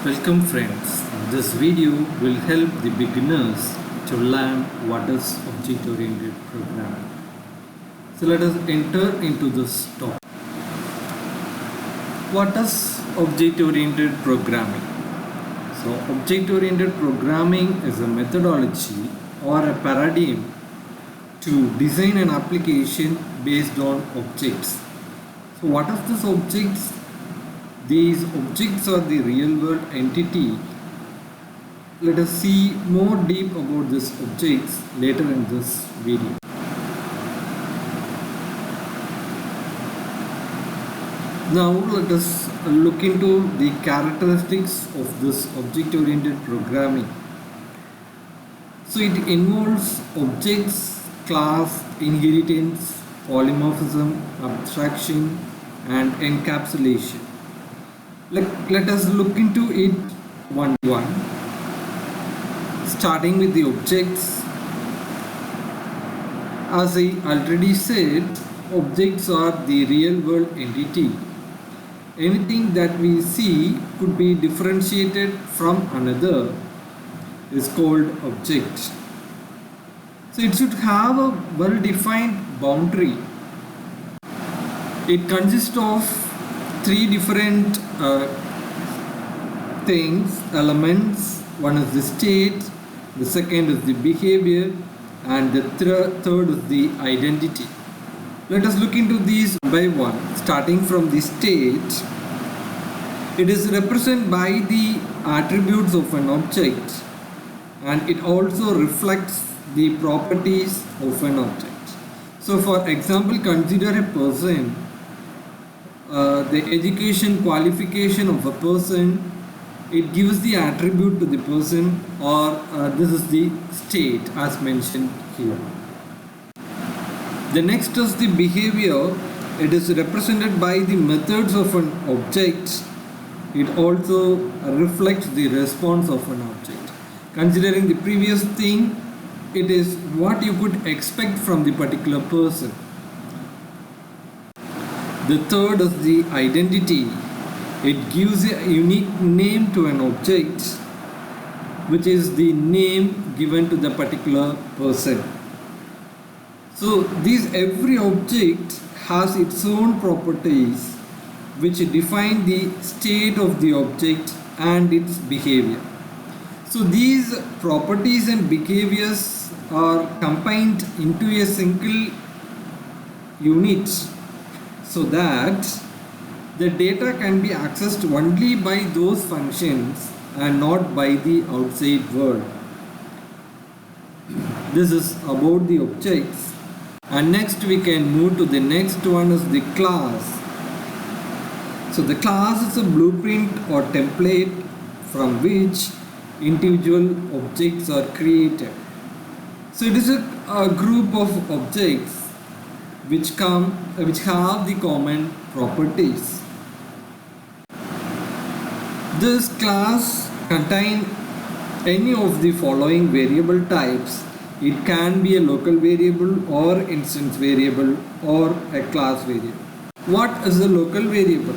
Welcome friends. This video will help the beginners to learn what is object-oriented programming. So let us enter into this topic. What is object-oriented programming? So object-oriented programming is a methodology or a paradigm to design an application based on objects. So what are these objects? These objects are the real world entity. Let us see more deep about these objects later in this video. Now let us look into the characteristics of this object-oriented programming. So it involves objects, class, inheritance, polymorphism, abstraction and encapsulation. Let us look into it one by one. Starting with the objects. As I already said, objects are the real world entity. Anything that we see could be differentiated from another is called object. So it should have a well-defined boundary. It consists of three different elements. One is the state, the second is the behavior, and the third is the identity. Let us look into these one by one. Starting from the state, it is represented by the attributes of an object, and it also reflects the properties of an object. So for example, consider a person. The education qualification of a person, it gives the attribute to the person, or this is the state as mentioned here. The next is the behavior. It is represented by the methods of an object. It also reflects the response of an object. Considering the previous thing, it is what you could expect from the particular person. The third is the identity. It gives a unique name to an object, which is the name given to the particular person. So every object has its own properties which define the state of the object and its behavior. So these properties and behaviors are combined into a single unit, so that the data can be accessed only by those functions and not by the outside world. This is about the objects. And next we can move to the next one is the class. So the class is a blueprint or template from which individual objects are created. So it is a group of objects which have the common properties. This class contains any of the following variable types. It can be a local variable or instance variable or a class variable. What is a local variable?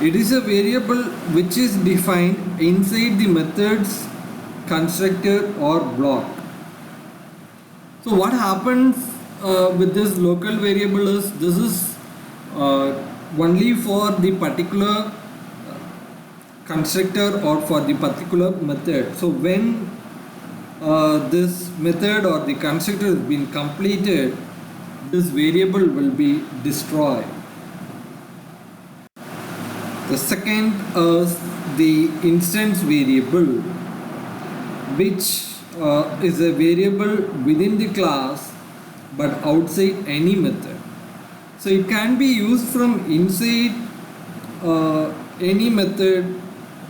It is a variable which is defined inside the methods, constructor or block. So what happens with this local variable is this is only for the particular constructor or for the particular method. So when this method or the constructor has been completed, this variable will be destroyed. The second is the instance variable, which is a variable within the class but outside any method. So it can be used from inside any method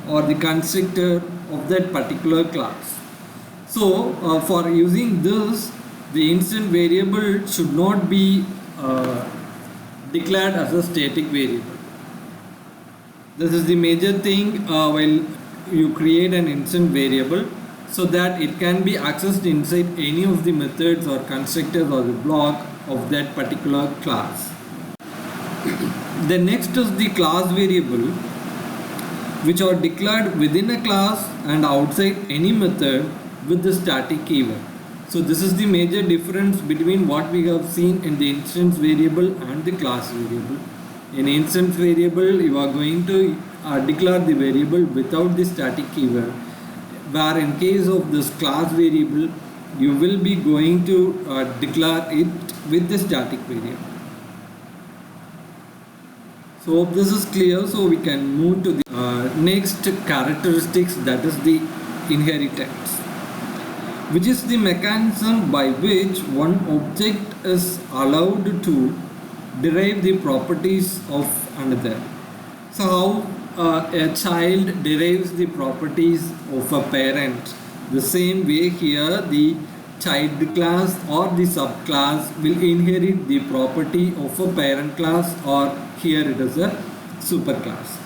or the constructor of that particular class. So for using this, the instant variable should not be declared as a static variable. This is the major thing while you create an instant variable, so that it can be accessed inside any of the methods or constructors or the block of that particular class. The next is the class variable. which are declared within a class and outside any method with the static keyword. So this is the major difference between what we have seen in the instance variable and the class variable. In instance variable, you are going to declare the variable without the static keyword, where in case of this class variable, you will be going to declare it with the static variable. So hope this is clear. So we can move to the next characteristics, that is the inheritance, which is the mechanism by which one object is allowed to derive the properties of another. So how a child derives the properties of a parent, the same way here the child class or the subclass will inherit the property of a parent class, or here it is a superclass.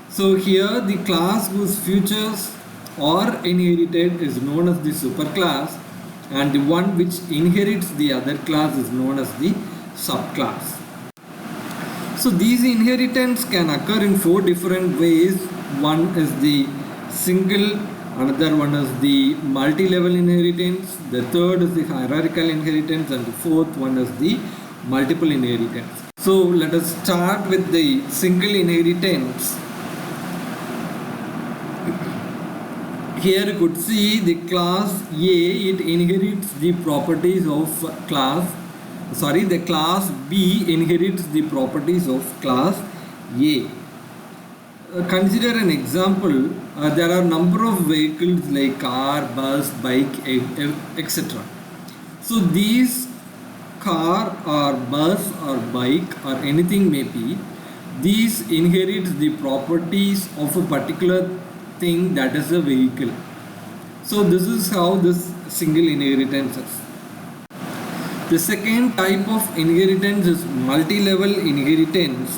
So here the class whose features are inherited is known as the superclass, and the one which inherits the other class is known as the subclass. So these inheritance can occur in 4 different ways. One is the single, another one is the multi-level inheritance, the third is the hierarchical inheritance, and the fourth one is the multiple inheritance. So let us start with the single inheritance. Here you could see the class A, it inherits the properties of the class B inherits the properties of class A. Consider an example. There are number of vehicles like car, bus, bike, etc. So these car or bus or bike or anything may be, these inherits the properties of a particular thing, that is a vehicle. So this is how this single inheritance is. The second type of inheritance is multi-level inheritance,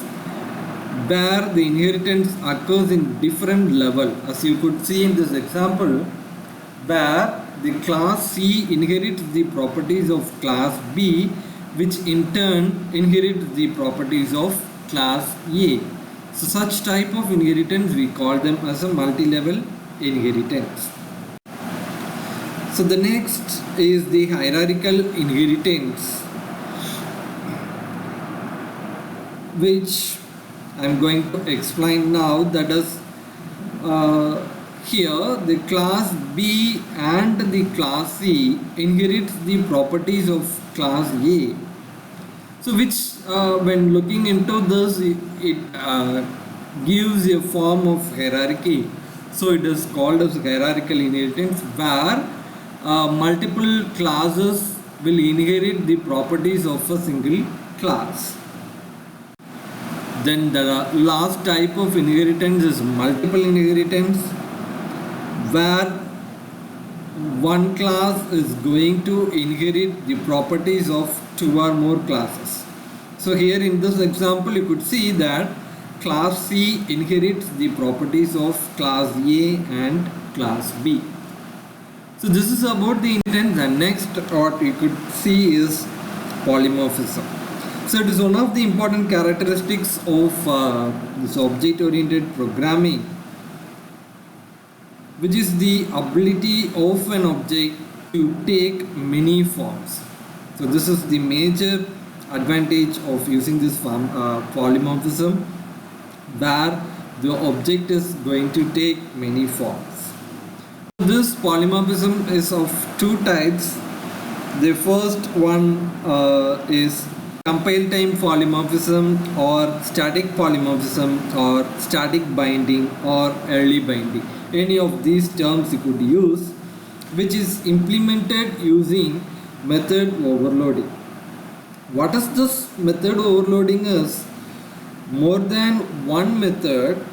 where the inheritance occurs in different level, as you could see in this example, where the class C inherits the properties of class B, which in turn inherits the properties of class A. So such type of inheritance we call them as a multi-level inheritance. So the next is the hierarchical inheritance, which I am going to explain now. That is, here the class B and the class C inherits the properties of class A. So which when looking into this, it gives a form of hierarchy. So it is called as hierarchical inheritance, where multiple classes will inherit the properties of a single class. Then the last type of inheritance is multiple inheritance, where one class is going to inherit the properties of 2 or more classes. So here in this example you could see that class C inherits the properties of class A and class B. So this is about the inheritance, and next what you could see is polymorphism. So it is one of the important characteristics of this object-oriented programming, which is the ability of an object to take many forms. So this is the major advantage of using this form, polymorphism, where the object is going to take many forms. This polymorphism is of 2 types. The first one is compile time polymorphism, or static polymorphism, or static binding, or early binding. Any of these terms you could use, which is implemented using method overloading. What is this method overloading is more than one method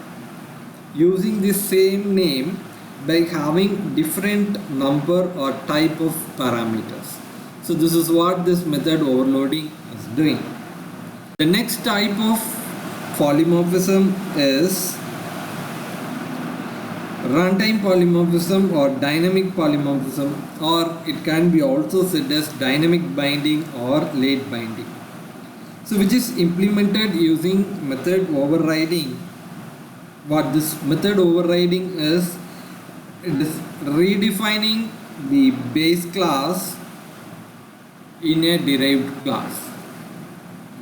using the same name by having different number or type of parameters. So this is what this method overloading is doing. The next type of polymorphism is runtime polymorphism or dynamic polymorphism, or it can be also said as dynamic binding or late binding. So which is implemented using method overriding, what this method overriding is, it is redefining the base class in a derived class.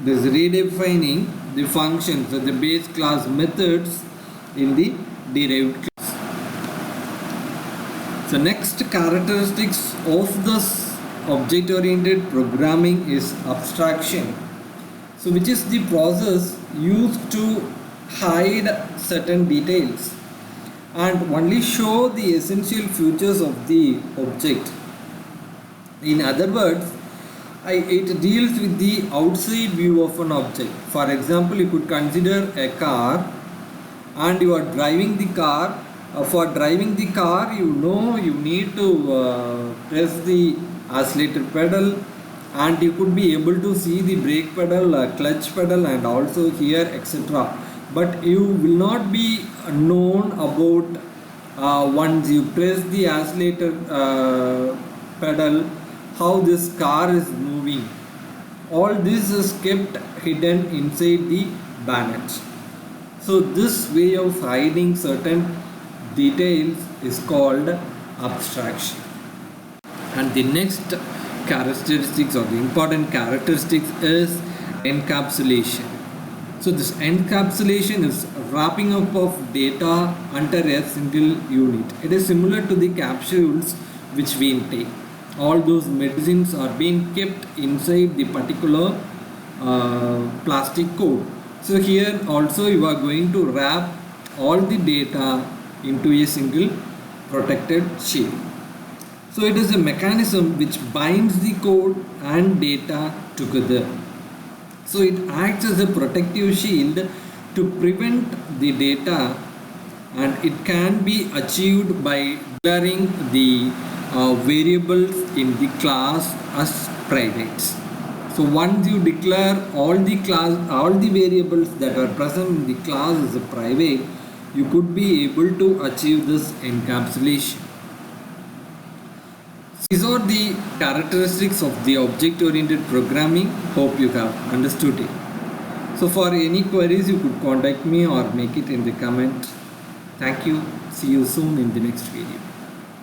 This redefining the functions or the base class methods in the derived class. So next characteristics of this object-oriented programming is abstraction. So which is the process used to hide certain details and only show the essential features of the object. In other words, it deals with the outside view of an object. For example, you could consider a car and you are driving the car. For driving the car, you need to press the accelerator pedal, and you could be able to see the brake pedal, clutch pedal, and also here etc. But you will not be known about once you press the accelerator pedal how this car is moving. All this is kept hidden inside the bonnet. So this way of hiding certain details is called abstraction. And the next characteristics or the important characteristics is encapsulation. So this encapsulation is wrapping up of data under a single unit. It is similar to the capsules which we intake. All those medicines are being kept inside the particular plastic coat. So here also you are going to wrap all the data into a single protected shell. So it is a mechanism which binds the code and data together. So it acts as a protective shield to prevent the data, and it can be achieved by declaring the variables in the class as private. So once you declare all the variables that are present in the class as a private, you could be able to achieve this encapsulation. These are the characteristics of the object-oriented programming. Hope you have understood it. So for any queries, you could contact me or make it in the comment. Thank you. See you soon in the next video.